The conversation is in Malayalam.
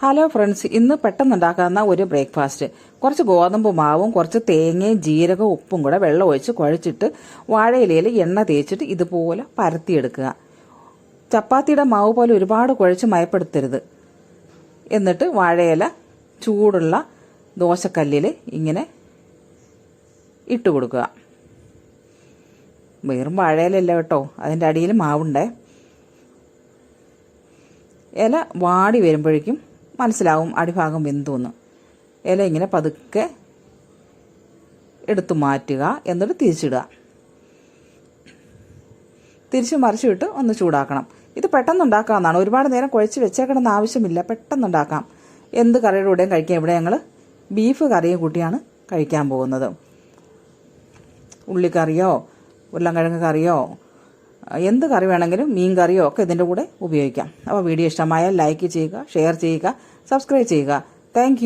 ഹലോ ഫ്രണ്ട്സ്, ഇന്ന് പെട്ടെന്നുണ്ടാക്കാവുന്ന ഒരു ബ്രേക്ക്ഫാസ്റ്റ്. കുറച്ച് ഗോതമ്പ് മാവും കുറച്ച് തേങ്ങയും ജീരകവും ഉപ്പും കൂടെ വെള്ളം ഒഴിച്ച് കുഴച്ചിട്ട് വാഴയിലയിൽ എണ്ണ തേച്ചിട്ട് ഇതുപോലെ പരത്തിയെടുക്കുക. ചപ്പാത്തിയുടെ മാവ് പോലെ ഒരുപാട് കുഴച്ച് മയപ്പെടുത്തരുത്. എന്നിട്ട് വാഴയില ചൂടുള്ള ദോശക്കല്ലിൽ ഇങ്ങനെ ഇട്ട് കൊടുക്കുക. വെറും വാഴയിലല്ല കേട്ടോ, അതിൻ്റെ അടിയിൽ മാവുണ്ടേ. ഇല വാടി വരുമ്പോഴേക്കും മനസ്സിലാവും അടിഭാഗം വെന്തുവെന്ന്. ഇല ഇങ്ങനെ പതുക്കെ എടുത്തു മാറ്റുക, എന്നിട്ട് തിരിച്ചിടുക. തിരിച്ച് മറിച്ചിട്ട് ഒന്ന് ചൂടാക്കണം. ഇത് പെട്ടെന്നുണ്ടാക്കാവുന്നതാണ്, ഒരുപാട് നേരം കുഴച്ച് വെച്ചേക്കണമെന്ന് ആവശ്യമില്ല, പെട്ടെന്നുണ്ടാക്കാം. എന്ത് കറിയുടെ കൂടെയും കഴിക്കാം. ഇവിടെ ഞങ്ങൾ ബീഫ് കറിയും കൂട്ടിയാണ് കഴിക്കാൻ പോകുന്നത്. ഉള്ളിക്കറിയോ ഉരുളൻകിഴങ്ങ് കറിയോ എന്ത് കറി വേണമെങ്കിലും, മീൻ കറിയോ ഒക്കെ ഇതിൻ്റെ കൂടെ ഉപയോഗിക്കാം. അപ്പോൾ വീഡിയോ ഇഷ്ടമായാൽ ലൈക്ക് ചെയ്യുക, ഷെയർ ചെയ്യുക, സബ്സ്ക്രൈബ് ചെയ്യുക. താങ്ക്